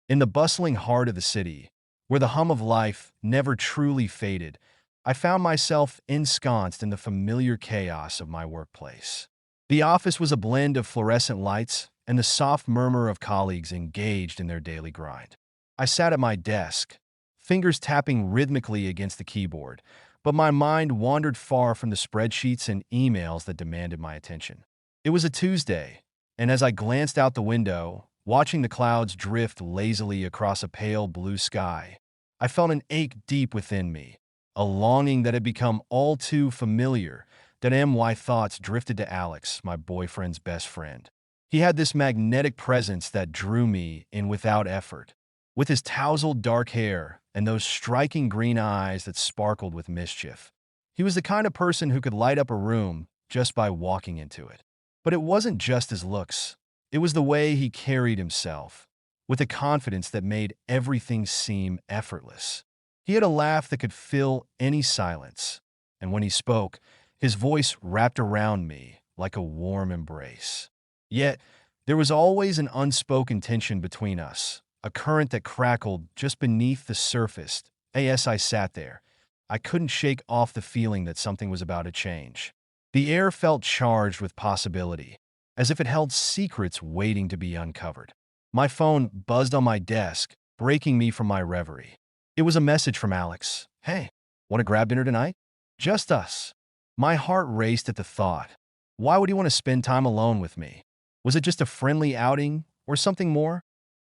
In the bustling heart of the city, where the hum of life never truly faded, I found myself ensconced in the familiar chaos of my workplace. The office was a blend of fluorescent lights and the soft murmur of colleagues engaged in their daily grind. I sat at my desk, fingers tapping rhythmically against the keyboard, but my mind wandered far from the spreadsheets and emails that demanded my attention. It was a Tuesday, and as I glanced out the window, watching the clouds drift lazily across a pale blue sky, I felt an ache deep within me, a longing that had become all too familiar, that my thoughts drifted to Alex, my boyfriend's best friend. He had this magnetic presence that drew me in without effort. With his tousled dark hair and those striking green eyes that sparkled with mischief, he was the kind of person who could light up a room just by walking into it. But it wasn't just his looks. It was the way he carried himself, with a confidence that made everything seem effortless. He had a laugh that could fill any silence, and when he spoke, his voice wrapped around me like a warm embrace. Yet, there was always an unspoken tension between us, a current that crackled just beneath the surface. As I sat there, I couldn't shake off the feeling that something was about to change. The air felt charged with possibility, as if it held secrets waiting to be uncovered. My phone buzzed on my desk, breaking me from my reverie. It was a message from Alex. "Hey, want to grab dinner tonight? Just us." My heart raced at the thought. Why would he want to spend time alone with me? Was it just a friendly outing or something more?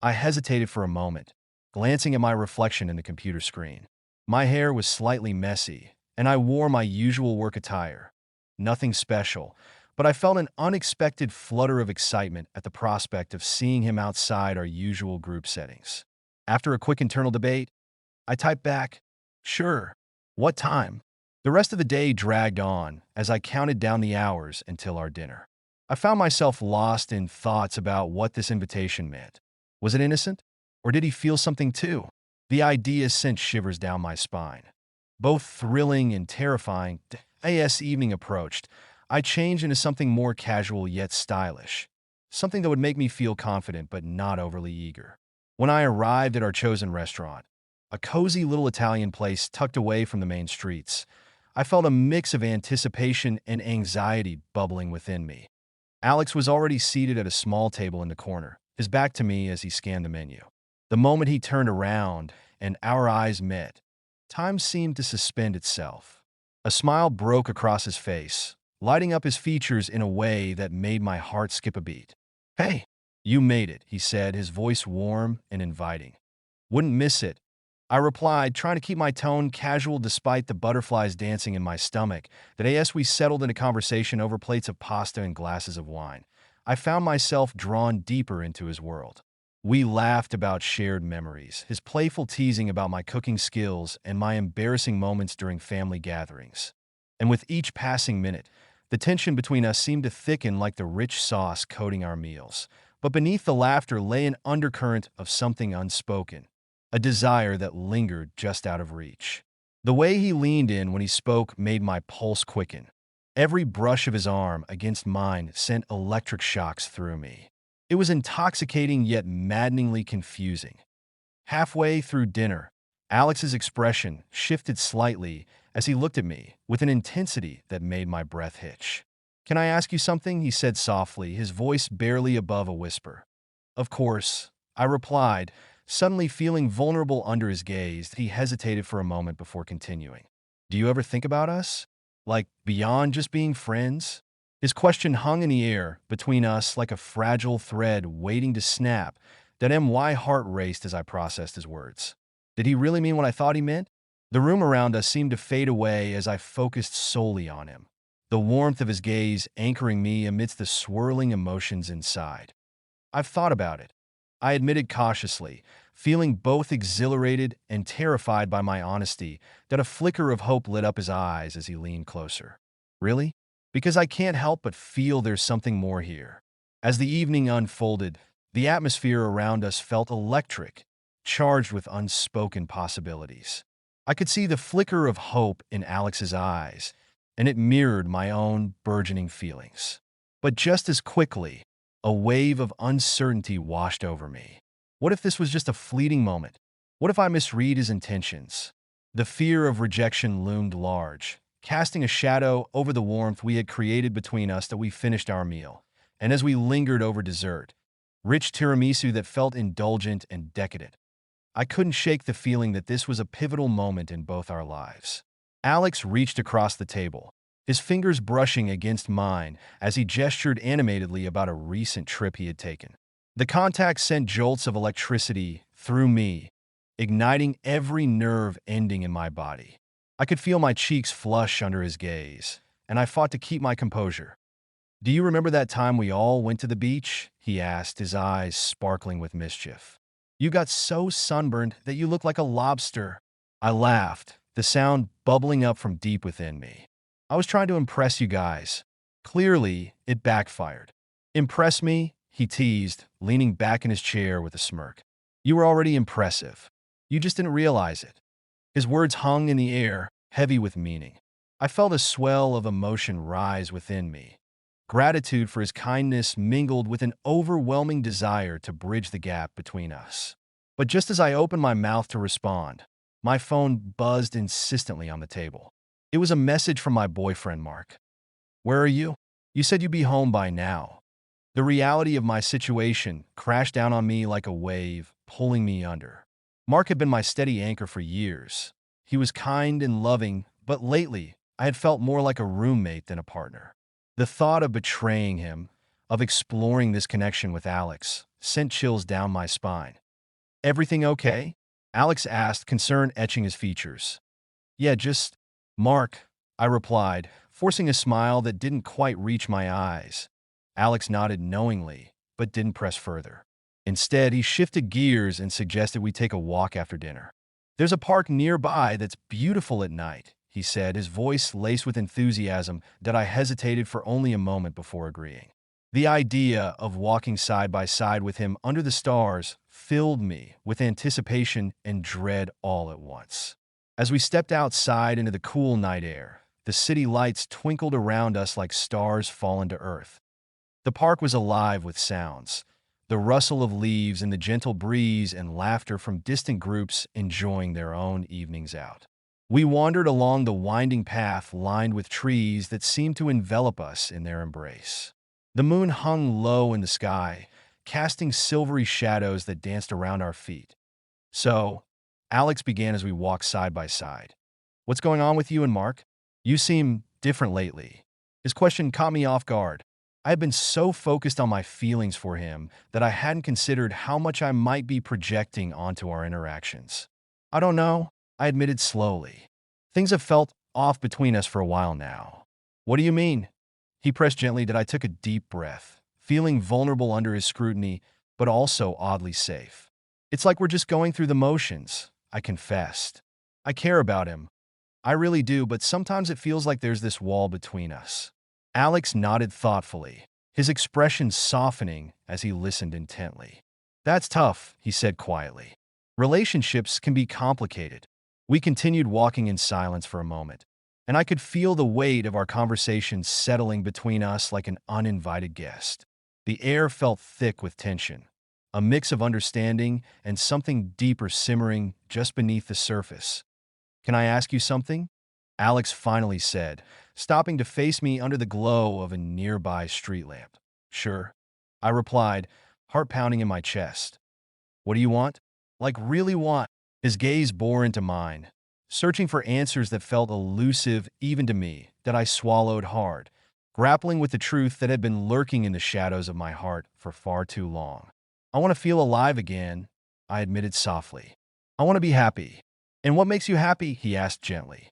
I hesitated for a moment, glancing at my reflection in the computer screen. My hair was slightly messy, and I wore my usual work attire. Nothing special, but I felt an unexpected flutter of excitement at the prospect of seeing him outside our usual group settings. After a quick internal debate, I typed back, "Sure. What time?" The rest of the day dragged on as I counted down the hours until our dinner. I found myself lost in thoughts about what this invitation meant. Was it innocent? Or did he feel something too? The idea sent shivers down my spine. Both thrilling and terrifying, as evening approached, I changed into something more casual yet stylish. Something that would make me feel confident but not overly eager. When I arrived at our chosen restaurant, a cozy little Italian place tucked away from the main streets, I felt a mix of anticipation and anxiety bubbling within me. Alex was already seated at a small table in the corner, his back to me as he scanned the menu. The moment he turned around and our eyes met, time seemed to suspend itself. A smile broke across his face, lighting up his features in a way that made my heart skip a beat. "Hey, you made it," he said, his voice warm and inviting. "Wouldn't miss it," I replied, trying to keep my tone casual despite the butterflies dancing in my stomach. That as we settled into conversation over plates of pasta and glasses of wine, I found myself drawn deeper into his world. We laughed about shared memories, his playful teasing about my cooking skills and my embarrassing moments during family gatherings. And with each passing minute, the tension between us seemed to thicken like the rich sauce coating our meals. But beneath the laughter lay an undercurrent of something unspoken, a desire that lingered just out of reach. The way he leaned in when he spoke made my pulse quicken. Every brush of his arm against mine sent electric shocks through me. It was intoxicating yet maddeningly confusing. Halfway through dinner, Alex's expression shifted slightly as he looked at me with an intensity that made my breath hitch. "Can I ask you something?" he said softly, his voice barely above a whisper. "Of course," I replied, suddenly feeling vulnerable under his gaze. He hesitated for a moment before continuing. "Do you ever think about us? Like, beyond just being friends?" His question hung in the air between us like a fragile thread waiting to snap. That my heart raced as I processed his words. Did he really mean what I thought he meant? The room around us seemed to fade away as I focused solely on him, the warmth of his gaze anchoring me amidst the swirling emotions inside. "I've thought about it," I admitted cautiously, feeling both exhilarated and terrified by my honesty. That a flicker of hope lit up his eyes as he leaned closer. "Really? Because I can't help but feel there's something more here." As the evening unfolded, the atmosphere around us felt electric, charged with unspoken possibilities. I could see the flicker of hope in Alex's eyes, and it mirrored my own burgeoning feelings. But just as quickly, a wave of uncertainty washed over me. What if this was just a fleeting moment? What if I misread his intentions? The fear of rejection loomed large, casting a shadow over the warmth we had created between us that we finished our meal. And as we lingered over dessert, rich tiramisu that felt indulgent and decadent, I couldn't shake the feeling that this was a pivotal moment in both our lives. Alex reached across the table, his fingers brushing against mine as he gestured animatedly about a recent trip he had taken. The contact sent jolts of electricity through me, igniting every nerve ending in my body. I could feel my cheeks flush under his gaze, and I fought to keep my composure. "Do you remember that time we all went to the beach?" he asked, his eyes sparkling with mischief. "You got so sunburned that you looked like a lobster." I laughed, the sound bubbling up from deep within me. "I was trying to impress you guys." Clearly, it backfired. "Impress me?" he teased, leaning back in his chair with a smirk. "You were already impressive. You just didn't realize it." His words hung in the air, heavy with meaning. I felt a swell of emotion rise within me. Gratitude for his kindness mingled with an overwhelming desire to bridge the gap between us. But just as I opened my mouth to respond, my phone buzzed insistently on the table. It was a message from my boyfriend, Mark. "Where are you? You said you'd be home by now." The reality of my situation crashed down on me like a wave, pulling me under. Mark had been my steady anchor for years. He was kind and loving, but lately, I had felt more like a roommate than a partner. The thought of betraying him, of exploring this connection with Alex, sent chills down my spine. "Everything okay?" Alex asked, concern etching his features. "Yeah, just Mark," I replied, forcing a smile that didn't quite reach my eyes. Alex nodded knowingly, but didn't press further. Instead, he shifted gears and suggested we take a walk after dinner. "There's a park nearby that's beautiful at night," he said, his voice laced with enthusiasm that I hesitated for only a moment before agreeing. The idea of walking side by side with him under the stars filled me with anticipation and dread all at once. As we stepped outside into the cool night air, the city lights twinkled around us like stars fallen to earth. The park was alive with sounds, the rustle of leaves and the gentle breeze and laughter from distant groups enjoying their own evenings out. We wandered along the winding path lined with trees that seemed to envelop us in their embrace. The moon hung low in the sky, casting silvery shadows that danced around our feet. "So," Alex began as we walked side by side, "what's going on with you and Mark? You seem different lately." His question caught me off guard. I had been so focused on my feelings for him that I hadn't considered how much I might be projecting onto our interactions. "I don't know," I admitted slowly. "Things have felt off between us for a while now." "What do you mean?" He pressed gently that I took a deep breath, feeling vulnerable under his scrutiny, but also oddly safe. "It's like we're just going through the motions," I confessed. "I care about him. I really do, but sometimes it feels like there's this wall between us." Alex nodded thoughtfully, his expression softening as he listened intently. "That's tough," he said quietly. "Relationships can be complicated." We continued walking in silence for a moment, and I could feel the weight of our conversation settling between us like an uninvited guest. The air felt thick with tension, a mix of understanding and something deeper simmering just beneath the surface. "Can I ask you something?" Alex finally said, stopping to face me under the glow of a nearby street lamp. "Sure," I replied, heart pounding in my chest. "What do you want?" "Like really want." His gaze bore into mine, searching for answers that felt elusive even to me, that I swallowed hard, grappling with the truth that had been lurking in the shadows of my heart for far too long. "I want to feel alive again," I admitted softly. "I want to be happy." "And what makes you happy?" he asked gently.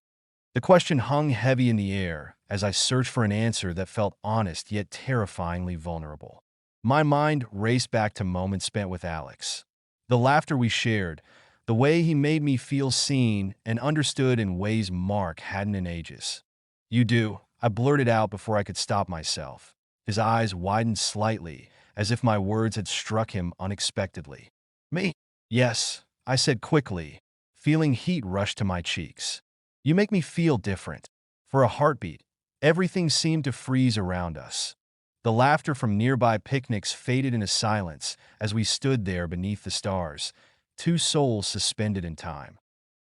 The question hung heavy in the air as I searched for an answer that felt honest yet terrifyingly vulnerable. My mind raced back to moments spent with Alex. The laughter we shared, the way he made me feel seen and understood in ways Mark hadn't in ages. "You do," I blurted out before I could stop myself. His eyes widened slightly, as if my words had struck him unexpectedly. "Me?" "Yes," I said quickly, feeling heat rush to my cheeks. "You make me feel different." For a heartbeat, everything seemed to freeze around us. The laughter from nearby picnics faded into silence as we stood there beneath the stars, two souls suspended in time.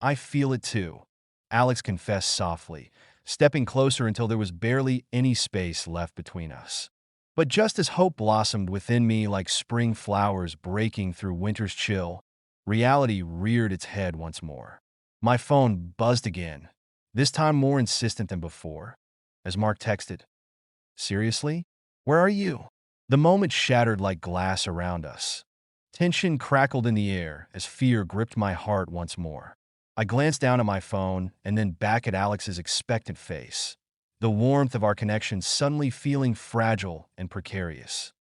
I feel it too, Alex confessed softly, stepping closer until there was barely any space left between us. But just as hope blossomed within me like spring flowers breaking through winter's chill, reality reared its head once more. My phone buzzed again, this time more insistent than before, as Mark texted, "Seriously? Where are you?" The moment shattered like glass around us. Tension crackled in the air as fear gripped my heart once more. I glanced down at my phone and then back at Alex's expectant face, the warmth of our connection suddenly feeling fragile and precarious.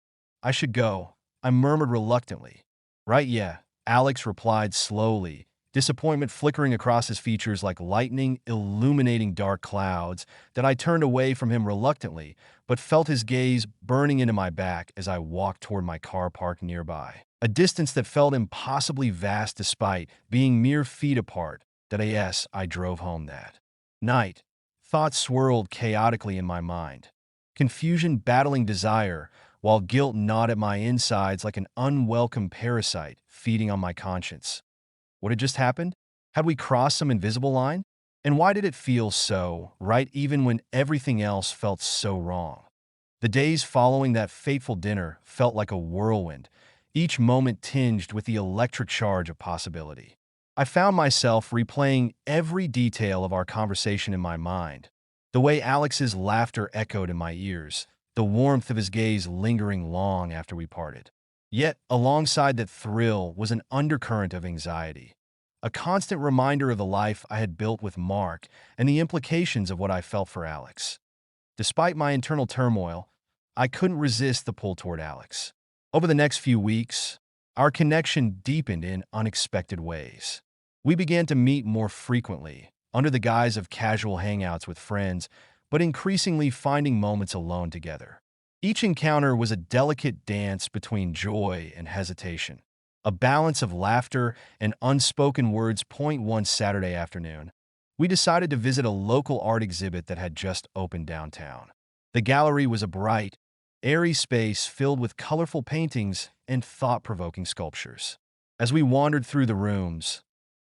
"I should go," I murmured reluctantly. "Right, yeah," Alex replied slowly, disappointment flickering across his features like lightning illuminating dark clouds, that I turned away from him reluctantly, but felt his gaze burning into my back as I walked toward my car parked nearby. A distance that felt impossibly vast despite being mere feet apart, I drove home that night. Thoughts swirled chaotically in my mind. Confusion battling desire, while guilt gnawed at my insides like an unwelcome parasite feeding on my conscience. What had just happened? Had we crossed some invisible line? And why did it feel so right even when everything else felt so wrong? The days following that fateful dinner felt like a whirlwind, each moment tinged with the electric charge of possibility. I found myself replaying every detail of our conversation in my mind. The way Alex's laughter echoed in my ears, the warmth of his gaze lingering long after we parted. Yet, alongside that thrill was an undercurrent of anxiety, a constant reminder of the life I had built with Mark and the implications of what I felt for Alex. Despite my internal turmoil, I couldn't resist the pull toward Alex. Over the next few weeks, our connection deepened in unexpected ways. We began to meet more frequently, under the guise of casual hangouts with friends, but increasingly finding moments alone together. Each encounter was a delicate dance between joy and hesitation, a balance of laughter and unspoken words. One Saturday afternoon, we decided to visit a local art exhibit that had just opened downtown. The gallery was a bright, airy space filled with colorful paintings and thought-provoking sculptures. As we wandered through the rooms,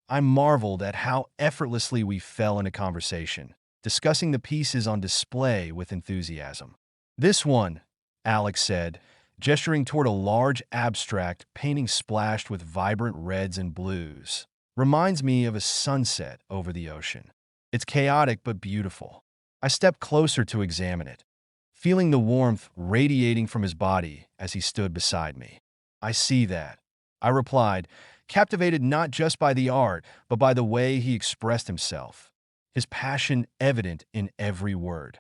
I marveled at how effortlessly we fell into conversation, discussing the pieces on display with enthusiasm. "This one," Alex said, gesturing toward a large abstract painting splashed with vibrant reds and blues, "reminds me of a sunset over the ocean. It's chaotic but beautiful." I stepped closer to examine it, feeling the warmth radiating from his body as he stood beside me. "I see that," I replied, captivated not just by the art, but by the way he expressed himself, his passion evident in every word.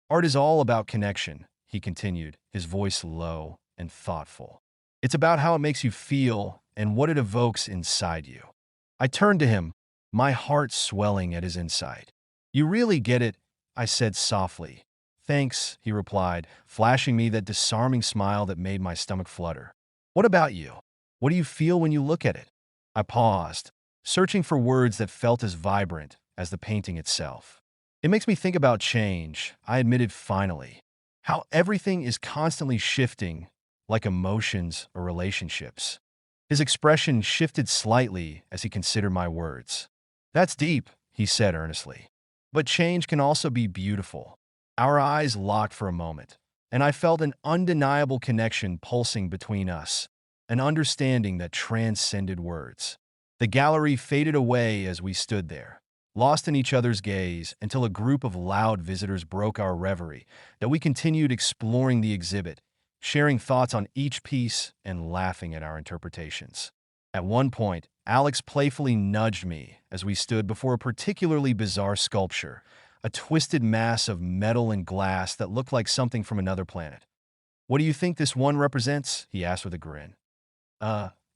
"Art is all about connection," he continued, his voice low and thoughtful. "It's about how it makes you feel and what it evokes inside you." I turned to him, my heart swelling at his insight. "You really get it," I said softly. "Thanks," he replied, flashing me that disarming smile that made my stomach flutter. "What about you? What do you feel when you look at it?" I paused, searching for words that felt as vibrant as the painting itself. "It makes me think about change," I admitted finally. "How everything is constantly shifting, like emotions or relationships." His expression shifted slightly as he considered my words. "That's deep," he said earnestly. "But change can also be beautiful." Our eyes locked for a moment, and I felt an undeniable connection pulsing between us, an understanding that transcended words. The gallery faded away as we stood there, lost in each other's gaze until a group of loud visitors broke our reverie, that we continued exploring the exhibit, sharing thoughts on each piece and laughing at our interpretations. At one point, Alex playfully nudged me as we stood before a particularly bizarre sculpture, a twisted mass of metal and glass that looked like something from another planet. "What do you think this one represents?" he asked with a grin.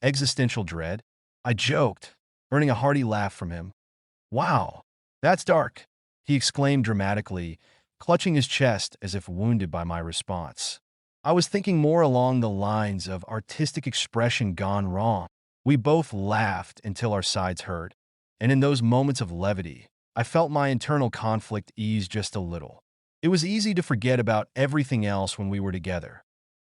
Existential dread," I joked, earning a hearty laugh from him. "Wow, that's dark," he exclaimed dramatically, clutching his chest as if wounded by my response. "I was thinking more along the lines of artistic expression gone wrong." We both laughed until our sides hurt, and in those moments of levity, I felt my internal conflict ease just a little. It was easy to forget about everything else when we were together.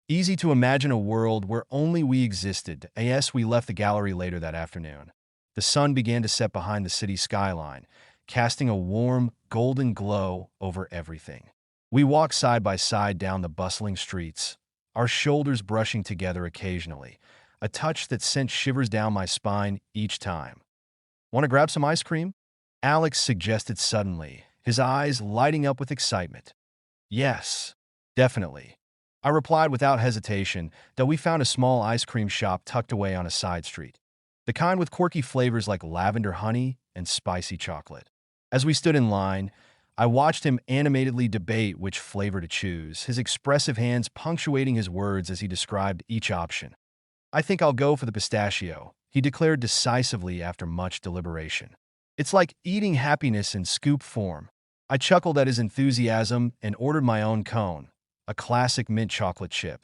Easy to imagine a world where only we existed. As we left the gallery later that afternoon, the sun began to set behind the city skyline, casting a warm, golden glow over everything. We walked side by side down the bustling streets, our shoulders brushing together occasionally, a touch that sent shivers down my spine each time. Want to grab some ice cream? Alex suggested suddenly, his eyes lighting up with excitement. Yes, definitely. I replied without hesitation that we found a small ice cream shop tucked away on a side street, the kind with quirky flavors like lavender honey and spicy chocolate. As we stood in line, I watched him animatedly debate which flavor to choose, his expressive hands punctuating his words as he described each option. I think I'll go for the pistachio, he declared decisively after much deliberation. It's like eating happiness in scoop form. I chuckled at his enthusiasm and ordered my own cone, a classic mint chocolate chip.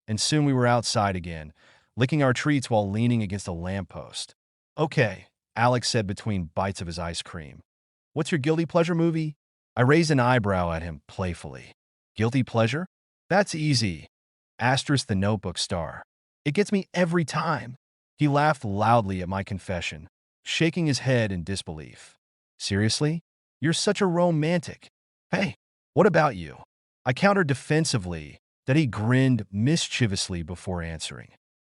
And soon we were outside again, licking our treats while leaning against a lamppost. Okay, Alex said between bites of his ice cream. What's your guilty pleasure movie? I raised an eyebrow at him playfully. Guilty pleasure? That's easy. Asterisk the Notebook star. It gets me every time. He laughed loudly at my confession, shaking his head in disbelief. Seriously? You're such a romantic. Hey, what about you? I countered defensively that he grinned mischievously before answering.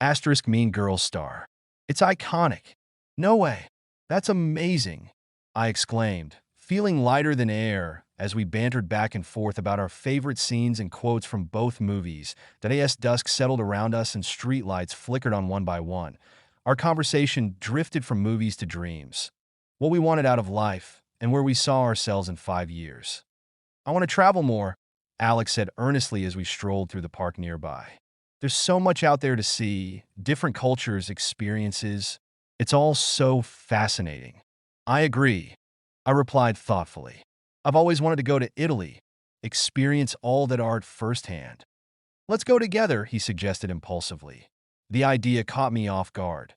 Asterisk Mean Girl star. It's iconic. No way. That's amazing, I exclaimed, feeling lighter than air as we bantered back and forth about our favorite scenes and quotes from both movies. That as dusk settled around us and streetlights flickered on one by one, our conversation drifted from movies to dreams, what we wanted out of life, and where we saw ourselves in 5 years. I want to travel more, Alex said earnestly as we strolled through the park nearby. There's so much out there to see, different cultures, experiences. It's all so fascinating. I agree, I replied thoughtfully. I've always wanted to go to Italy, experience all that art firsthand. Let's go together, he suggested impulsively. The idea caught me off guard.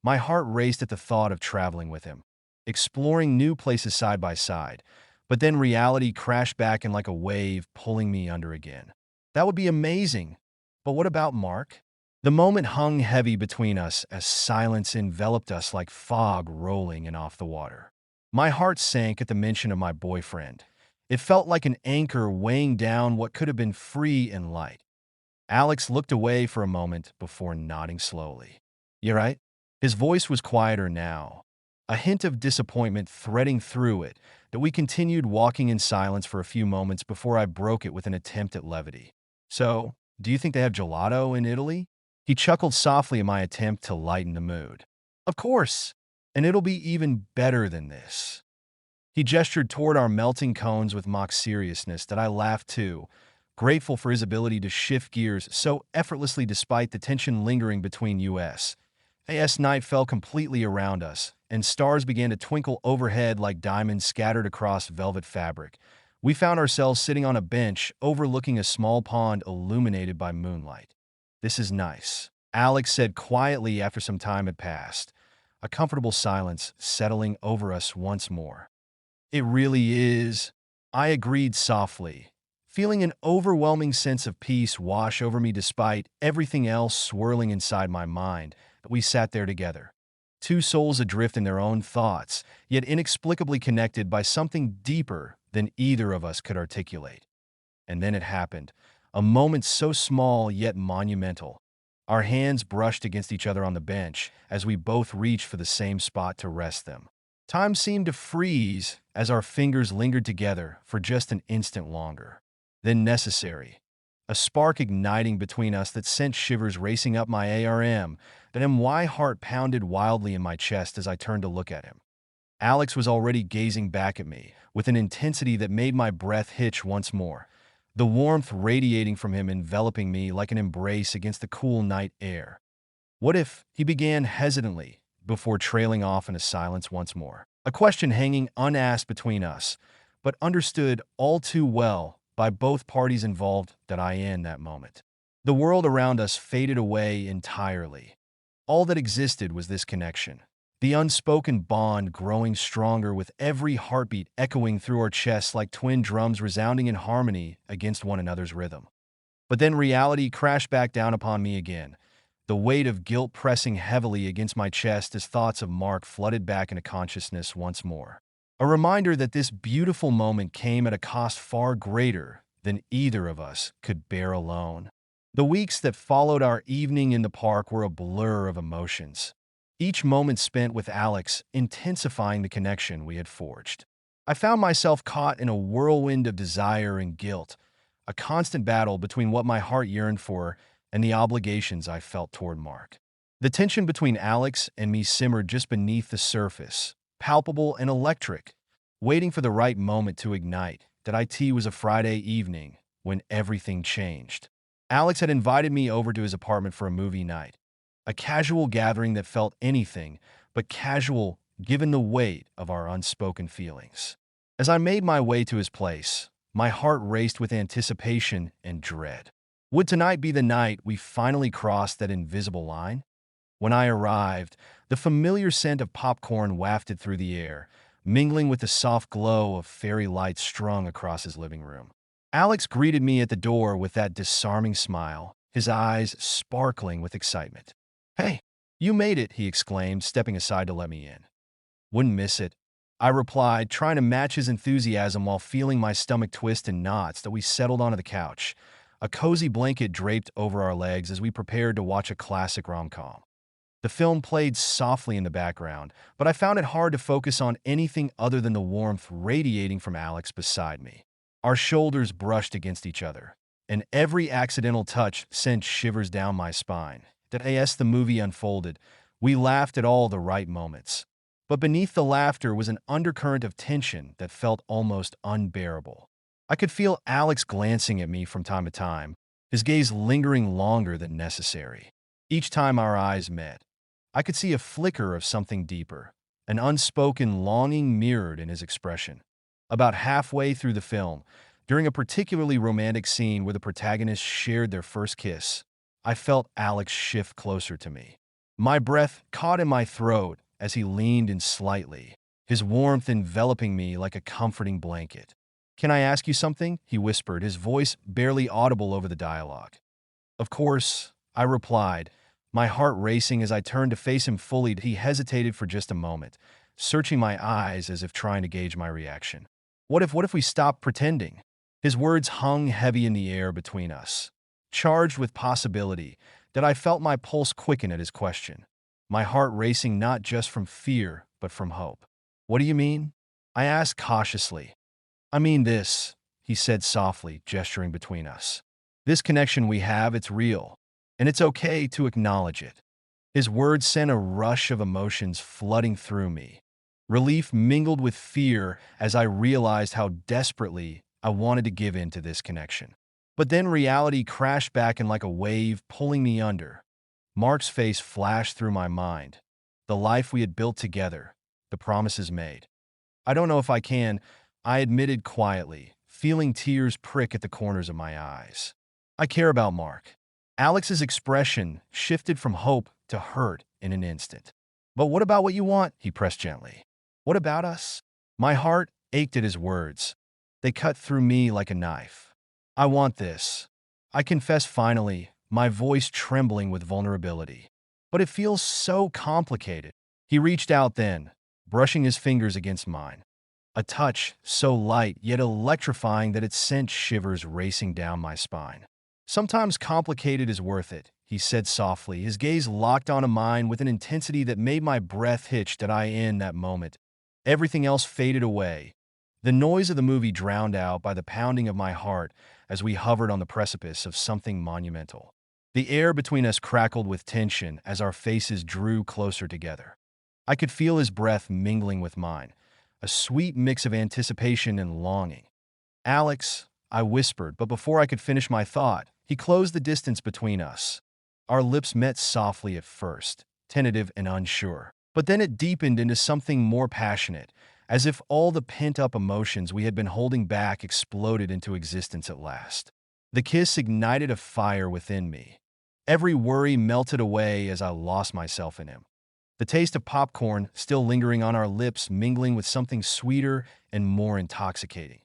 My heart raced at the thought of traveling with him, exploring new places side by side, but then reality crashed back in like a wave, pulling me under again. That would be amazing, but what about Mark? The moment hung heavy between us as silence enveloped us like fog rolling in off the water. My heart sank at the mention of my boyfriend. It felt like an anchor weighing down what could have been free and light. Alex looked away for a moment before nodding slowly. You right? His voice was quieter now, a hint of disappointment threading through it, that we continued walking in silence for a few moments before I broke it with an attempt at levity. So, do you think they have gelato in Italy? He chuckled softly at my attempt to lighten the mood. Of course, and it'll be even better than this. He gestured toward our melting cones with mock seriousness that I laughed too, grateful for his ability to shift gears so effortlessly despite the tension lingering between us. As night fell completely around us, and stars began to twinkle overhead like diamonds scattered across velvet fabric. We found ourselves sitting on a bench overlooking a small pond illuminated by moonlight. This is nice, Alex said quietly after some time had passed, a comfortable silence settling over us once more. It really is, I agreed softly, feeling an overwhelming sense of peace wash over me despite everything else swirling inside my mind. We sat there together, two souls adrift in their own thoughts, yet inexplicably connected by something deeper than either of us could articulate. And then it happened, a moment so small yet monumental. Our hands brushed against each other on the bench as we both reached for the same spot to rest them. Time seemed to freeze as our fingers lingered together for just an instant longer. Then necessary, a spark igniting between us that sent shivers racing up my arm, that my heart pounded wildly in my chest as I turned to look at him. Alex was already gazing back at me with an intensity that made my breath hitch once more, the warmth radiating from him enveloping me like an embrace against the cool night air. What if, he began hesitantly, before trailing off into silence once more, a question hanging unasked between us, but understood all too well by both parties involved that in that moment. The world around us faded away entirely. All that existed was this connection, the unspoken bond growing stronger with every heartbeat echoing through our chests like twin drums resounding in harmony against one another's rhythm. But then reality crashed back down upon me again, the weight of guilt pressing heavily against my chest as thoughts of Mark flooded back into consciousness once more. A reminder that this beautiful moment came at a cost far greater than either of us could bear alone. The weeks that followed our evening in the park were a blur of emotions, each moment spent with Alex intensifying the connection we had forged. I found myself caught in a whirlwind of desire and guilt, a constant battle between what my heart yearned for and the obligations I felt toward Mark. The tension between Alex and me simmered just beneath the surface, palpable and electric, waiting for the right moment to ignite. That it was a Friday evening when everything changed. Alex had invited me over to his apartment for a movie night, a casual gathering that felt anything but casual given the weight of our unspoken feelings. As I made my way to his place, my heart raced with anticipation and dread. Would tonight be the night we finally crossed that invisible line? When I arrived, the familiar scent of popcorn wafted through the air, mingling with the soft glow of fairy lights strung across his living room. Alex greeted me at the door with that disarming smile, his eyes sparkling with excitement. "Hey, you made it," he exclaimed, stepping aside to let me in. "Wouldn't miss it," I replied, trying to match his enthusiasm while feeling my stomach twist in knots. That we settled onto the couch, a cozy blanket draped over our legs as we prepared to watch a classic rom-com. The film played softly in the background, but I found it hard to focus on anything other than the warmth radiating from Alex beside me. Our shoulders brushed against each other, and every accidental touch sent shivers down my spine. As the movie unfolded, we laughed at all the right moments. But beneath the laughter was an undercurrent of tension that felt almost unbearable. I could feel Alex glancing at me from time to time, his gaze lingering longer than necessary. Each time our eyes met, I could see a flicker of something deeper, an unspoken longing mirrored in his expression. About halfway through the film, during a particularly romantic scene where the protagonists shared their first kiss, I felt Alex shift closer to me. My breath caught in my throat as he leaned in slightly, his warmth enveloping me like a comforting blanket. "Can I ask you something?" he whispered, his voice barely audible over the dialogue. "Of course," I replied, my heart racing as I turned to face him fully. He hesitated for just a moment, searching my eyes as if trying to gauge my reaction. What if we stopped pretending?" His words hung heavy in the air between us, charged with possibility. That I felt my pulse quicken at his question, my heart racing not just from fear, but from hope. "What do you mean?" I asked cautiously. "I mean this," he said softly, gesturing between us. "This connection we have, it's real, and it's okay to acknowledge it." His words sent a rush of emotions flooding through me. Relief mingled with fear as I realized how desperately I wanted to give in to this connection. But then reality crashed back in like a wave, pulling me under. Mark's face flashed through my mind. The life we had built together, the promises made. "I don't know if I can," I admitted quietly, feeling tears prick at the corners of my eyes. "I care about Mark." Alex's expression shifted from hope to hurt in an instant. "But what about what you want?" he pressed gently. "What about us?" My heart ached at his words. They cut through me like a knife. "I want this," I confessed finally, my voice trembling with vulnerability. "But it feels so complicated." He reached out then, brushing his fingers against mine. A touch so light yet electrifying that it sent shivers racing down my spine. "Sometimes complicated is worth it," he said softly, his gaze locked onto mine with an intensity that made my breath hitch. In that moment, everything else faded away. The noise of the movie drowned out by the pounding of my heart as we hovered on the precipice of something monumental. The air between us crackled with tension as our faces drew closer together. I could feel his breath mingling with mine, a sweet mix of anticipation and longing. "Alex," I whispered, but before I could finish my thought, he closed the distance between us. Our lips met softly at first, tentative and unsure. But then it deepened into something more passionate, as if all the pent-up emotions we had been holding back exploded into existence at last. The kiss ignited a fire within me. Every worry melted away as I lost myself in him. the taste of popcorn still lingering on our lips, mingling with something sweeter and more intoxicating.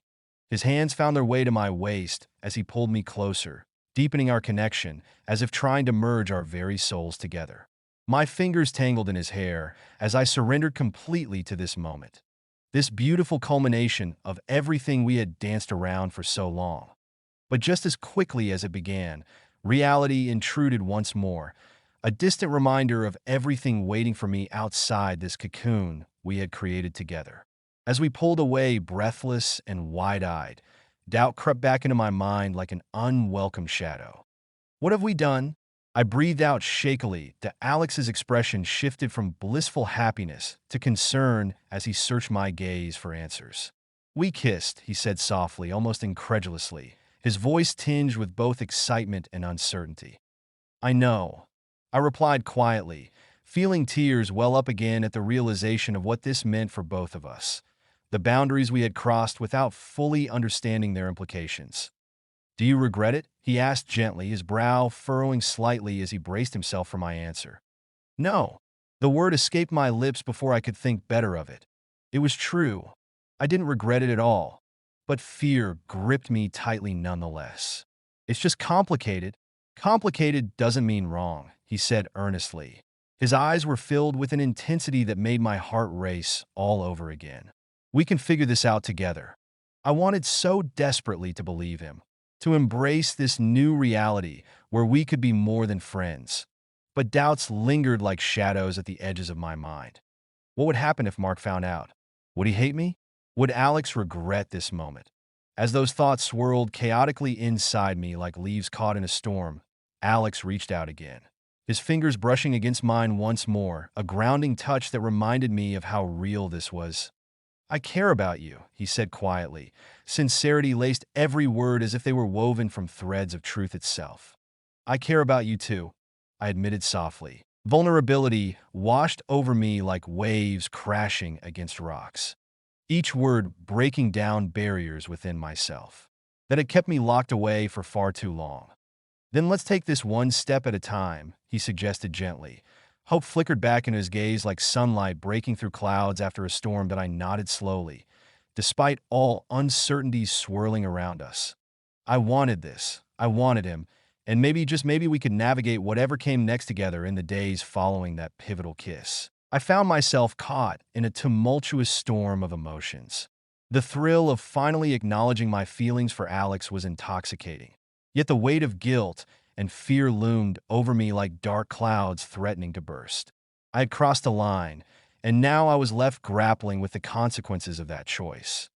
His hands found their way to my waist as he pulled me closer, deepening our connection as if trying to merge our very souls together. My fingers tangled in his hair as I surrendered completely to this moment, this beautiful culmination of everything we had danced around for so long. But just as quickly as it began, reality intruded once more, a distant reminder of everything waiting for me outside this cocoon we had created together. As we pulled away, breathless and wide-eyed, doubt crept back into my mind like an unwelcome shadow. What have we done? I breathed out shakily. Alex's expression shifted from blissful happiness to concern as he searched my gaze for answers. We kissed, he said softly, almost incredulously, his voice tinged with both excitement and uncertainty. I know, I replied quietly, feeling tears well up again at the realization of what this meant for both of us, the boundaries we had crossed without fully understanding their implications. Do you regret it? He asked gently, his brow furrowing slightly as he braced himself for my answer. No. The word escaped my lips before I could think better of it. It was true. I didn't regret it at all. But fear gripped me tightly nonetheless. It's just complicated. Complicated doesn't mean wrong, he said earnestly. His eyes were filled with an intensity that made my heart race all over again. We can figure this out together. I wanted so desperately to believe him, to embrace this new reality where we could be more than friends. But doubts lingered like shadows at the edges of my mind. What would happen if Mark found out? Would he hate me? Would Alex regret this moment? As those thoughts swirled chaotically inside me like leaves caught in a storm, Alex reached out again, his fingers brushing against mine once more, a grounding touch that reminded me of how real this was. I care about you, he said quietly. Sincerity laced every word as if they were woven from threads of truth itself. I care about you too, I admitted softly. Vulnerability washed over me like waves crashing against rocks, each word breaking down barriers within myself that had kept me locked away for far too long. Then let's take this one step at a time, he suggested gently. Hope flickered back in his gaze like sunlight breaking through clouds after a storm, but I nodded slowly, despite all uncertainties swirling around us. I wanted this. I wanted him, and maybe, just maybe, we could navigate whatever came next together in the days following that pivotal kiss. I found myself caught in a tumultuous storm of emotions. The thrill of finally acknowledging my feelings for Alex was intoxicating. Yet the weight of guilt and fear loomed over me like dark clouds threatening to burst. I had crossed a line, and now I was left grappling with the consequences of that choice.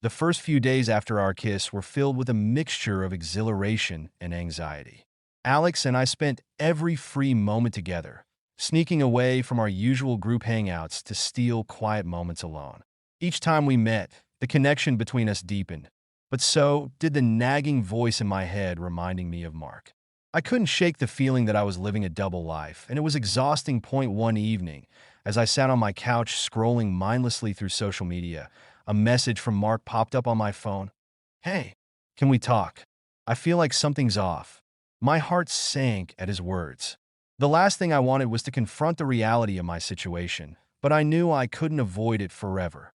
The first few days after our kiss were filled with a mixture of exhilaration and anxiety. Alex and I spent every free moment together, sneaking away from our usual group hangouts to steal quiet moments alone. Each time we met, the connection between us deepened, but so did the nagging voice in my head reminding me of Mark. I couldn't shake the feeling that I was living a double life, and it was exhausting. One evening, as I sat on my couch scrolling mindlessly through social media, a message from Mark popped up on my phone. Hey, can we talk? I feel like something's off. My heart sank at his words. The last thing I wanted was to confront the reality of my situation, but I knew I couldn't avoid it forever.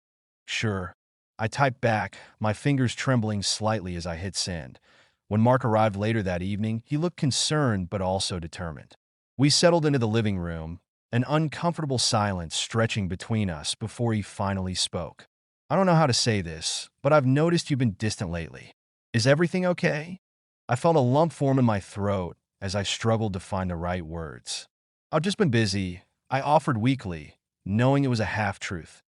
Sure, I typed back, my fingers trembling slightly as I hit send. When Mark arrived later that evening, he looked concerned but also determined. We settled into the living room, an uncomfortable silence stretching between us before he finally spoke. I don't know how to say this, but I've noticed you've been distant lately. Is everything okay? I felt a lump form in my throat as I struggled to find the right words. I've just been busy, I offered weakly, knowing it was a half-truth.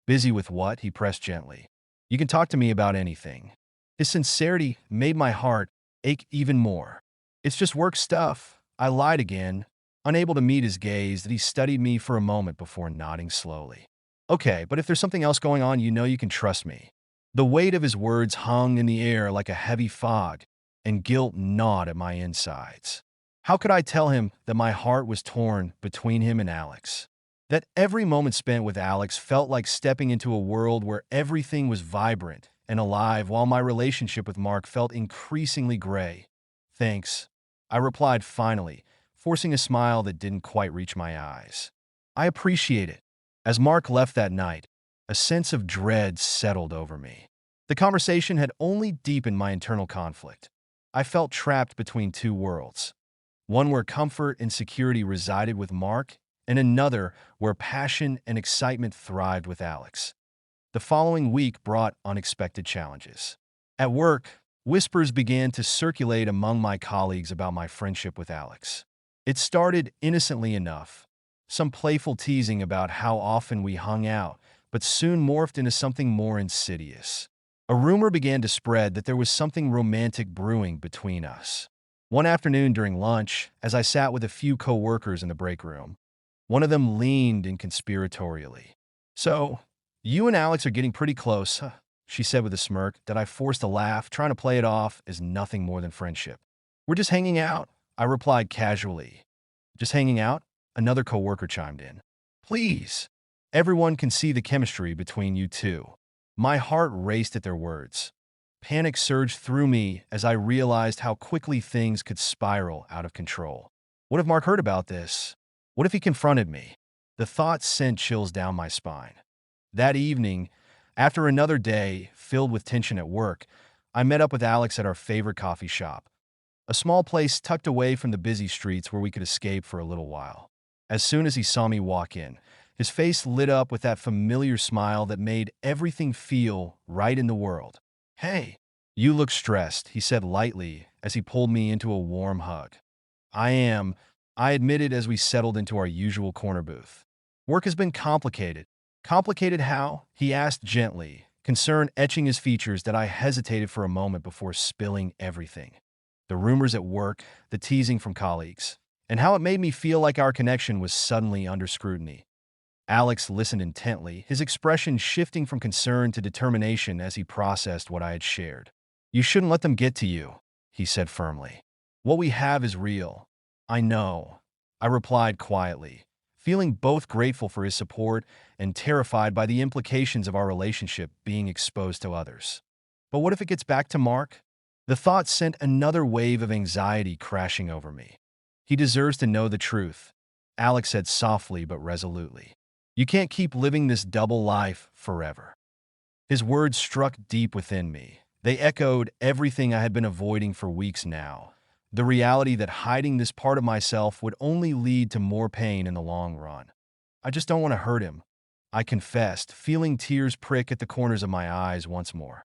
Busy with what? He pressed gently. You can talk to me about anything. His sincerity made my heart ache even more. It's just work stuff. I lied again, unable to meet his gaze that he studied me for a moment before nodding slowly. Okay, but if there's something else going on, you know you can trust me. The weight of his words hung in the air like a heavy fog, and guilt gnawed at my insides. How could I tell him that my heart was torn between him and Alex? That every moment spent with Alex felt like stepping into a world where everything was vibrant and alive, while my relationship with Mark felt increasingly gray. Thanks, I replied finally, forcing a smile that didn't quite reach my eyes. I appreciate it. As Mark left that night, a sense of dread settled over me. The conversation had only deepened my internal conflict. I felt trapped between two worlds, one where comfort and security resided with Mark, and another where passion and excitement thrived with Alex. The following week brought unexpected challenges. At work, whispers began to circulate among my colleagues about my friendship with Alex. It started innocently enough, some playful teasing about how often we hung out, but soon morphed into something more insidious. A rumor began to spread that there was something romantic brewing between us. One afternoon during lunch, as I sat with a few coworkers in the break room, one of them leaned in conspiratorially. "So, you and Alex are getting pretty close," huh?" she said with a smirk that I forced a laugh, trying to play it off as nothing more than friendship. "We're just hanging out," I replied casually. "Just hanging out?" Another coworker chimed in. "Please. Everyone can see the chemistry between you two." My heart raced at their words. Panic surged through me as I realized how quickly things could spiral out of control. What if Mark heard about this? What if he confronted me? The thought sent chills down my spine. That evening, after another day filled with tension at work, I met up with Alex at our favorite coffee shop, a small place tucked away from the busy streets where we could escape for a little while. As soon as he saw me walk in, his face lit up with that familiar smile that made everything feel right in the world. "Hey, you look stressed," he said lightly as he pulled me into a warm hug. "I am," I admitted as we settled into our usual corner booth. "Work has been complicated." "Complicated how?" he asked gently, concern etching his features that I hesitated for a moment before spilling everything. The rumors at work, the teasing from colleagues, and how it made me feel like our connection was suddenly under scrutiny. Alex listened intently, his expression shifting from concern to determination as he processed what I had shared. "You shouldn't let them get to you," he said firmly. "What we have is real." "I know," I replied quietly, feeling both grateful for his support and terrified by the implications of our relationship being exposed to others. But what if it gets back to Mark? The thought sent another wave of anxiety crashing over me. "He deserves to know the truth," Alex said softly but resolutely. "You can't keep living this double life forever." His words struck deep within me. They echoed everything I had been avoiding for weeks now. The reality that hiding this part of myself would only lead to more pain in the long run. "I just don't want to hurt him," I confessed, feeling tears prick at the corners of my eyes once more.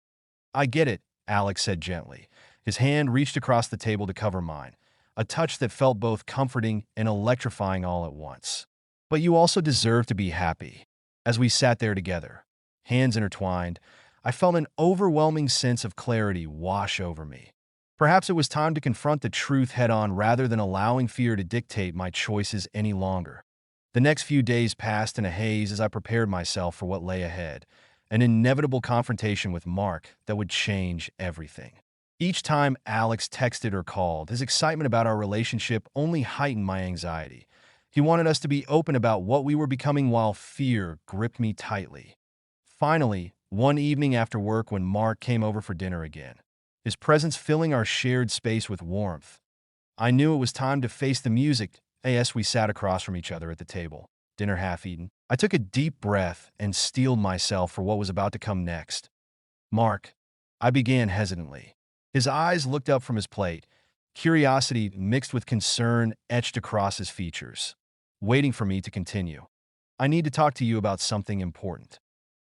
"I get it," Alex said gently. His hand reached across the table to cover mine, a touch that felt both comforting and electrifying all at once. "But you also deserve to be happy." As we sat there together, hands intertwined, I felt an overwhelming sense of clarity wash over me. Perhaps it was time to confront the truth head-on rather than allowing fear to dictate my choices any longer. The next few days passed in a haze as I prepared myself for what lay ahead, an inevitable confrontation with Mark that would change everything. Each time Alex texted or called, his excitement about our relationship only heightened my anxiety. He wanted us to be open about what we were becoming while fear gripped me tightly. Finally, one evening after work when Mark came over for dinner again, his presence filling our shared space with warmth, I knew it was time to face the music as we sat across from each other at the table, dinner half-eaten. I took a deep breath and steeled myself for what was about to come next. "Mark," I began hesitantly. His eyes looked up from his plate, curiosity mixed with concern etched across his features, waiting for me to continue. "I need to talk to you about something important."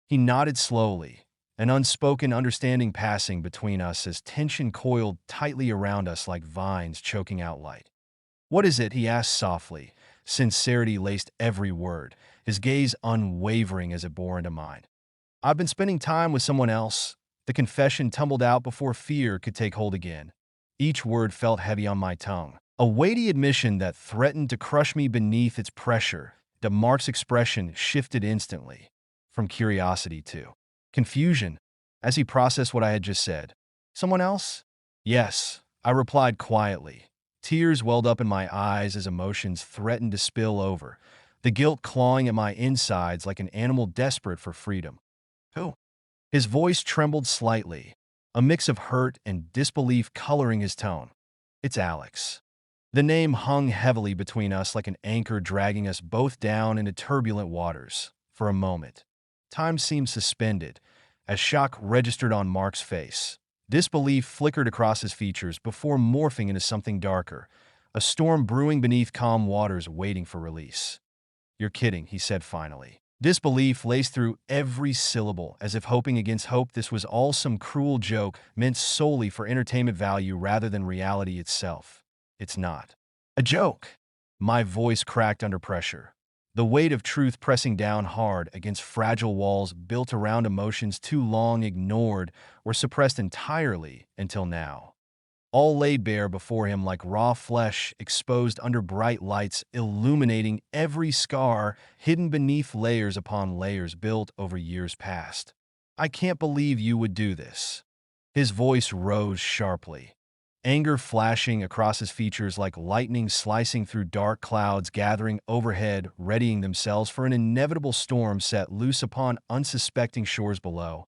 He nodded slowly, an unspoken understanding passing between us as tension coiled tightly around us like vines choking out light. "What is it?" he asked softly. Sincerity laced every word, his gaze unwavering as it bore into mine. "I've been spending time with someone else." The confession tumbled out before fear could take hold again. Each word felt heavy on my tongue, a weighty admission that threatened to crush me beneath its pressure. Mark's expression shifted instantly, from curiosity to confusion, as he processed what I had just said. "Someone else?" "Yes," I replied quietly. Tears welled up in my eyes as emotions threatened to spill over, the guilt clawing at my insides like an animal desperate for freedom. "Who?" His voice trembled slightly, a mix of hurt and disbelief coloring his tone. "It's Alex." The name hung heavily between us like an anchor dragging us both down into turbulent waters. For a moment, time seemed suspended as shock registered on Mark's face. Disbelief flickered across his features before morphing into something darker, a storm brewing beneath calm waters waiting for release. "You're kidding," he said finally. Disbelief laced through every syllable, as if hoping against hope this was all some cruel joke meant solely for entertainment value rather than reality itself. "It's not a joke." My voice cracked under pressure, the weight of truth pressing down hard against fragile walls built around emotions too long ignored or suppressed entirely until now. All lay bare before him like raw flesh exposed under bright lights, illuminating every scar hidden beneath layers upon layers built over years past. "I can't believe you would do this." His voice rose sharply, anger flashing across his features like lightning slicing through dark clouds gathering overhead, readying themselves for an inevitable storm set loose upon unsuspecting shores below.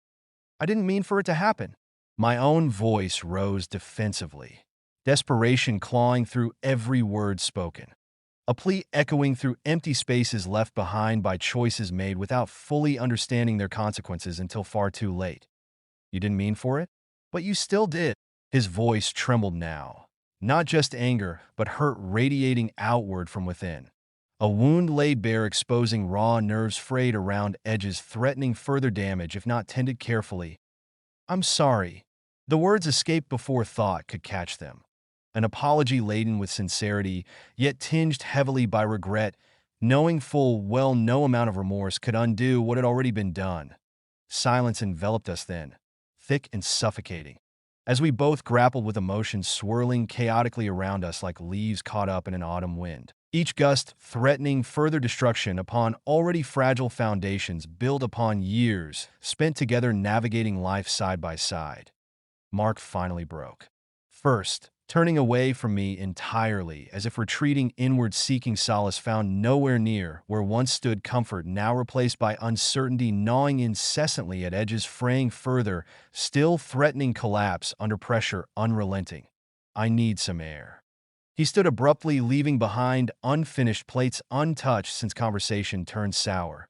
"I didn't mean for it to happen." My own voice rose defensively, desperation clawing through every word spoken, a plea echoing through empty spaces left behind by choices made without fully understanding their consequences until far too late. "You didn't mean for it, but you still did." His voice trembled now, not just anger, but hurt radiating outward from within. A wound lay bare, exposing raw nerves frayed around edges, threatening further damage if not tended carefully. "I'm sorry." The words escaped before thought could catch them. An apology laden with sincerity, yet tinged heavily by regret, knowing full well no amount of remorse could undo what had already been done. Silence enveloped us then, thick and suffocating, as we both grappled with emotions swirling chaotically around us like leaves caught up in an autumn wind. Each gust threatening further destruction upon already fragile foundations built upon years spent together navigating life side by side. Mark finally broke. First, turning away from me entirely, as if retreating inward seeking solace found nowhere near where once stood comfort, now replaced by uncertainty gnawing incessantly at edges, fraying further, still threatening collapse under pressure unrelenting. "I need some air." He stood abruptly, leaving behind unfinished plates untouched since conversation turned sour.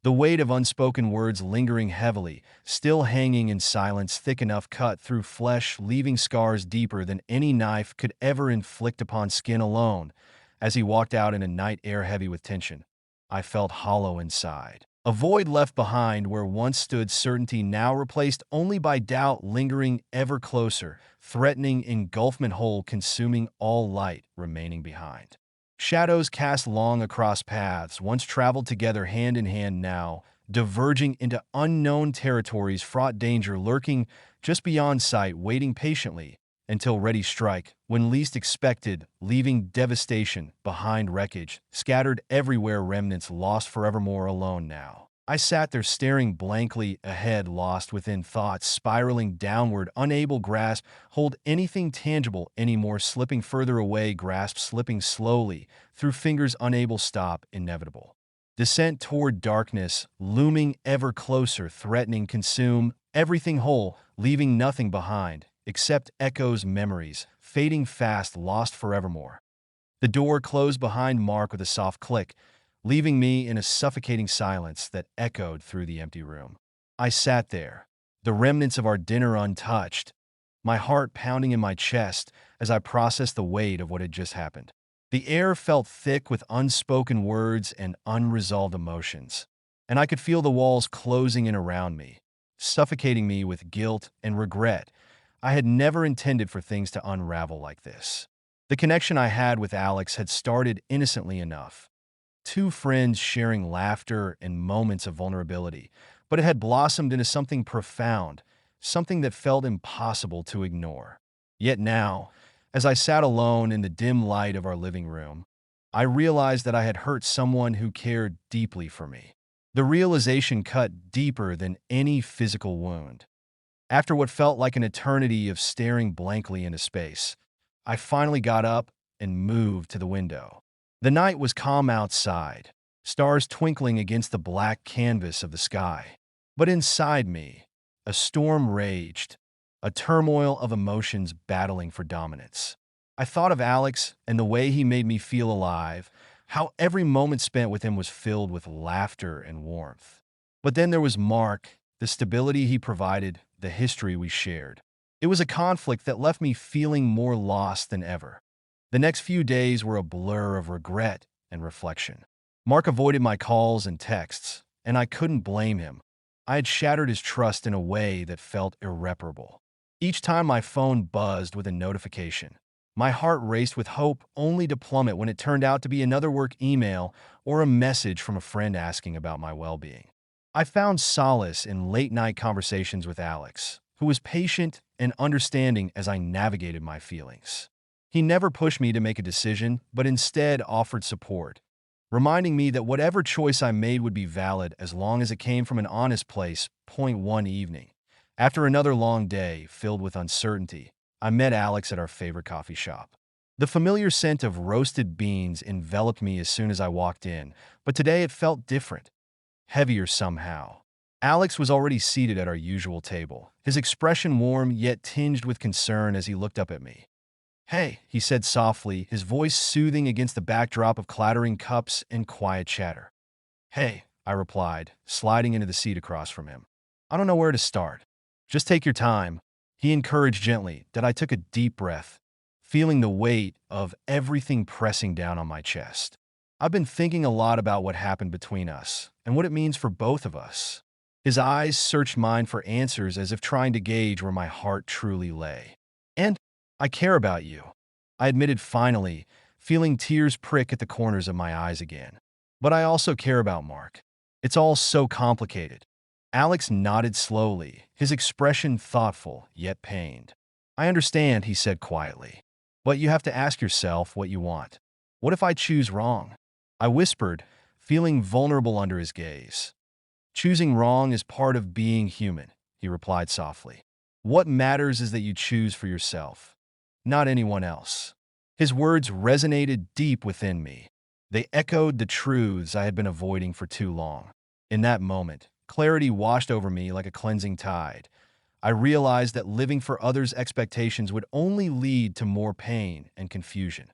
The weight of unspoken words lingering heavily, still hanging in silence thick enough cut through flesh, leaving scars deeper than any knife could ever inflict upon skin alone. As he walked out in a night air heavy with tension, I felt hollow inside. A void left behind where once stood certainty, now replaced only by doubt lingering ever closer, threatening engulfment hole consuming all light remaining behind. Shadows cast long across paths, once traveled together hand in hand, now diverging into unknown territories, fraught danger lurking just beyond sight, waiting patiently until ready strike, when least expected, leaving devastation behind, wreckage scattered everywhere, remnants lost forevermore. Alone now, I sat there staring blankly ahead, lost within thoughts spiraling downward, unable grasp hold anything tangible anymore, slipping further away, grasp slipping slowly through fingers, unable stop, inevitable descent toward darkness looming ever closer, threatening consume everything whole, leaving nothing behind except echoes, memories fading fast, lost forevermore. The door closed behind Mark with a soft click, leaving me in a suffocating silence that echoed through the empty room. I sat there, the remnants of our dinner untouched, my heart pounding in my chest as I processed the weight of what had just happened. The air felt thick with unspoken words and unresolved emotions, and I could feel the walls closing in around me, suffocating me with guilt and regret. I had never intended for things to unravel like this. The connection I had with Alex had started innocently enough. Two friends sharing laughter and moments of vulnerability, but it had blossomed into something profound, something that felt impossible to ignore. Yet now, as I sat alone in the dim light of our living room, I realized that I had hurt someone who cared deeply for me. The realization cut deeper than any physical wound. After what felt like an eternity of staring blankly into space, I finally got up and moved to the window. The night was calm outside, stars twinkling against the black canvas of the sky. But inside me, a storm raged, a turmoil of emotions battling for dominance. I thought of Alex and the way he made me feel alive, how every moment spent with him was filled with laughter and warmth. But then there was Mark, the stability he provided, the history we shared. It was a conflict that left me feeling more lost than ever. The next few days were a blur of regret and reflection. Mark avoided my calls and texts, and I couldn't blame him. I had shattered his trust in a way that felt irreparable. Each time my phone buzzed with a notification, my heart raced with hope only to plummet when it turned out to be another work email or a message from a friend asking about my well-being. I found solace in late-night conversations with Alex, who was patient and understanding as I navigated my feelings. He never pushed me to make a decision, but instead offered support, reminding me that whatever choice I made would be valid as long as it came from an honest place. Point one evening, after another long day filled with uncertainty, I met Alex at our favorite coffee shop. The familiar scent of roasted beans enveloped me as soon as I walked in, but today it felt different, heavier somehow. Alex was already seated at our usual table, his expression warm yet tinged with concern as he looked up at me. "Hey," he said softly, his voice soothing against the backdrop of clattering cups and quiet chatter. "Hey," I replied, sliding into the seat across from him. "I don't know where to start." "Just take your time," he encouraged gently. That I took a deep breath, feeling the weight of everything pressing down on my chest. "I've been thinking a lot about what happened between us and what it means for both of us." His eyes searched mine for answers as if trying to gauge where my heart truly lay. "And I care about you," I admitted finally, feeling tears prick at the corners of my eyes again. "But I also care about Mark. It's all so complicated." Alex nodded slowly, his expression thoughtful yet pained. "I understand," he said quietly. "But you have to ask yourself what you want. What if I choose wrong?" I whispered, feeling vulnerable under his gaze. "Choosing wrong is part of being human," he replied softly. "What matters is that you choose for yourself, not anyone else." His words resonated deep within me. They echoed the truths I had been avoiding for too long. In that moment, clarity washed over me like a cleansing tide. I realized that living for others' expectations would only lead to more pain and confusion.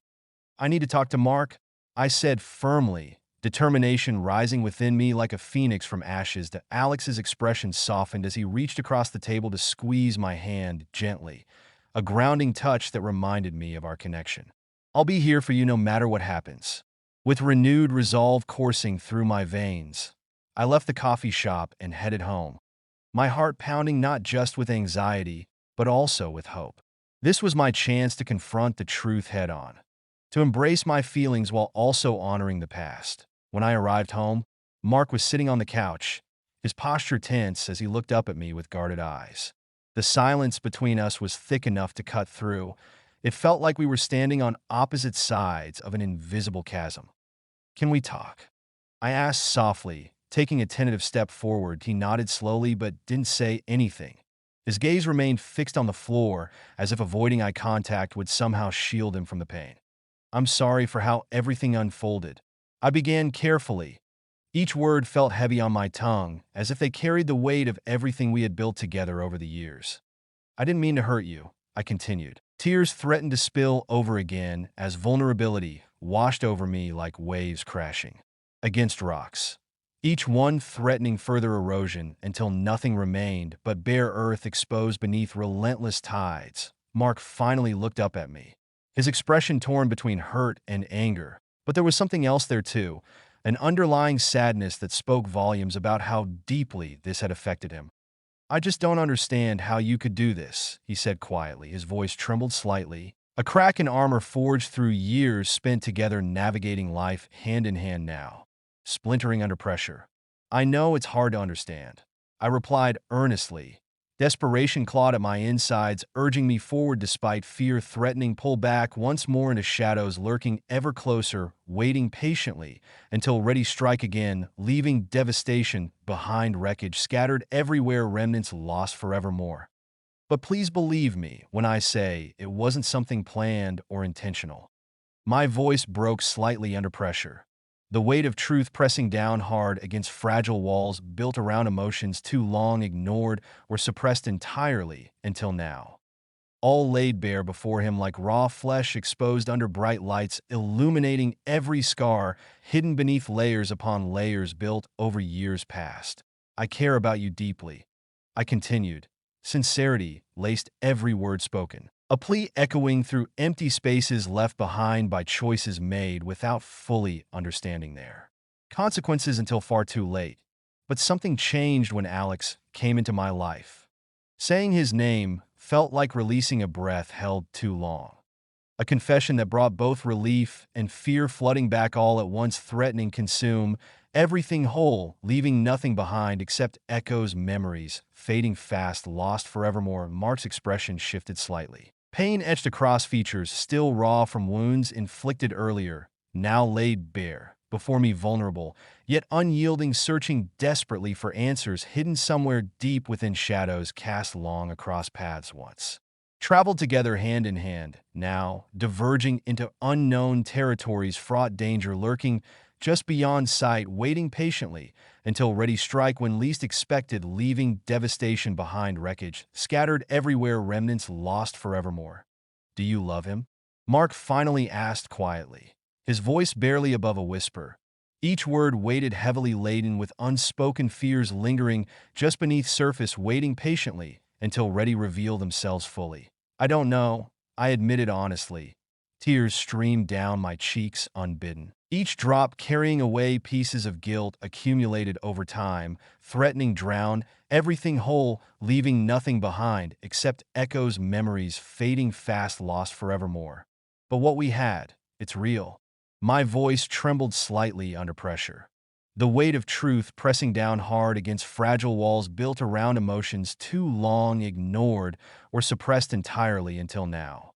"I need to talk to Mark," I said firmly, determination rising within me like a phoenix from ashes. That Alex's expression softened as he reached across the table to squeeze my hand gently, a grounding touch that reminded me of our connection. "I'll be here for you no matter what happens." With renewed resolve coursing through my veins, I left the coffee shop and headed home, my heart pounding not just with anxiety, but also with hope. This was my chance to confront the truth head-on, to embrace my feelings while also honoring the past. When I arrived home, Mark was sitting on the couch, his posture tense as he looked up at me with guarded eyes. The silence between us was thick enough to cut through. It felt like we were standing on opposite sides of an invisible chasm. "Can we talk?" I asked softly, taking a tentative step forward. He nodded slowly but didn't say anything. His gaze remained fixed on the floor, as if avoiding eye contact would somehow shield him from the pain. "I'm sorry for how everything unfolded," I began carefully. Each word felt heavy on my tongue, as if they carried the weight of everything we had built together over the years. "I didn't mean to hurt you," I continued. Tears threatened to spill over again as vulnerability washed over me like waves crashing against rocks, each one threatening further erosion until nothing remained but bare earth exposed beneath relentless tides. Mark finally looked up at me, his expression torn between hurt and anger. But there was something else there too, an underlying sadness that spoke volumes about how deeply this had affected him. "I just don't understand how you could do this," he said quietly. His voice trembled slightly, a crack in armor forged through years spent together navigating life hand in hand now, splintering under pressure. "I know it's hard to understand," I replied earnestly. Desperation clawed at my insides, urging me forward despite fear threatening pull back once more into shadows lurking ever closer, waiting patiently until ready strike again, leaving devastation behind, wreckage scattered everywhere, remnants lost forevermore. But please believe me when I say it wasn't something planned or intentional. My voice broke slightly under pressure, the weight of truth pressing down hard against fragile walls built around emotions too long ignored or suppressed entirely until now. all laid bare before him like raw flesh exposed under bright lights, illuminating every scar hidden beneath layers upon layers built over years past. I care about you deeply, I continued. Sincerity laced every word spoken, a plea echoing through empty spaces left behind by choices made without fully understanding their consequences until far too late. But something changed when Alex came into my life. Saying his name felt like releasing a breath held too long. A confession that brought both relief and fear flooding back all at once, threatening consume everything whole, leaving nothing behind except echoes, memories, fading fast, lost forevermore. Mark's expression shifted slightly. Pain etched across features, still raw from wounds inflicted earlier, now laid bare before me, vulnerable, yet unyielding, searching desperately for answers hidden somewhere deep within shadows cast long across paths once traveled together hand in hand, now diverging into unknown territories, fraught danger lurking just beyond sight, waiting patiently until ready strike when least expected, leaving devastation behind, wreckage scattered everywhere, remnants lost forevermore. Do you love him? Mark finally asked quietly, his voice barely above a whisper. Each word weighted heavily, laden with unspoken fears lingering just beneath surface, waiting patiently until ready reveal themselves fully. I don't know, I admitted honestly. Tears streamed down my cheeks unbidden, each drop carrying away pieces of guilt accumulated over time, threatening drown everything whole, leaving nothing behind except echoes, memories fading fast, lost forevermore. But what we had, it's real. My voice trembled slightly under pressure, the weight of truth pressing down hard against fragile walls built around emotions too long ignored or suppressed entirely until now.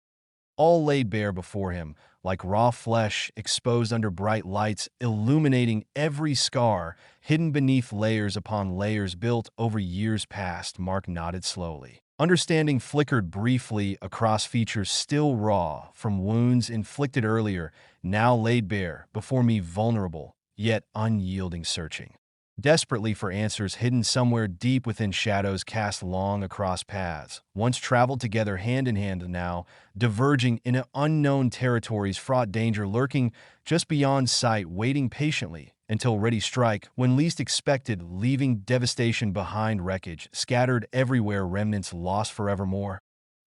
All laid bare before him, like raw flesh exposed under bright lights, illuminating every scar hidden beneath layers upon layers built over years past. Mark nodded slowly. Understanding flickered briefly across features still raw from wounds inflicted earlier, now laid bare before me, vulnerable, yet unyielding, searching desperately for answers hidden somewhere deep within shadows cast long across paths, once traveled together hand in hand, now diverging into unknown territories, fraught danger lurking just beyond sight, waiting patiently until ready strike when least expected, leaving devastation behind, wreckage scattered everywhere, remnants lost forevermore.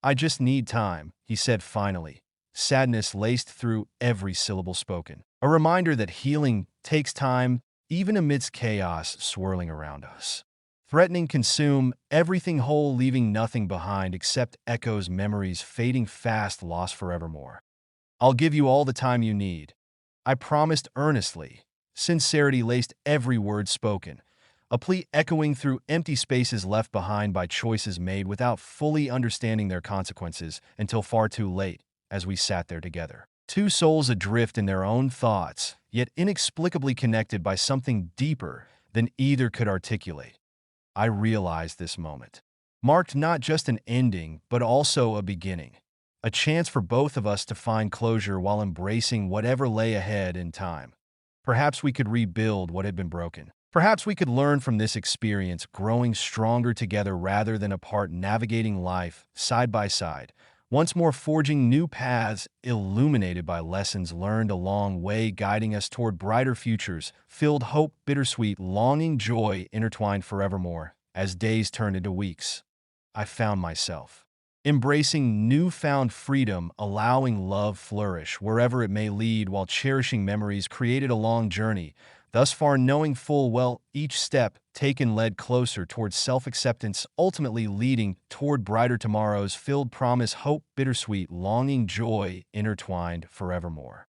I just need time, he said finally, sadness laced through every syllable spoken. A reminder that healing takes time, even amidst chaos swirling around us, threatening consume everything whole, leaving nothing behind except echoes, memories fading fast, lost forevermore. I'll give you all the time you need, I promised earnestly. Sincerity laced every word spoken, a plea echoing through empty spaces left behind by choices made without fully understanding their consequences until far too late, as we sat there together. Two souls adrift in their own thoughts, yet inexplicably connected by something deeper than either could articulate. I realized this moment marked not just an ending, but also a beginning, a chance for both of us to find closure while embracing whatever lay ahead in time. Perhaps we could rebuild what had been broken. Perhaps we could learn from this experience, growing stronger together rather than apart, navigating life side by side, once more forging new paths illuminated by lessons learned along way, guiding us toward brighter futures, filled hope, bittersweet, longing, joy intertwined forevermore. As days turned into weeks, I found myself embracing newfound freedom, allowing love flourish wherever it may lead, while cherishing memories created a long journey, thus far knowing full well each step taken led closer towards self-acceptance, ultimately leading toward brighter tomorrows, filled promise, hope, bittersweet, longing, joy intertwined forevermore.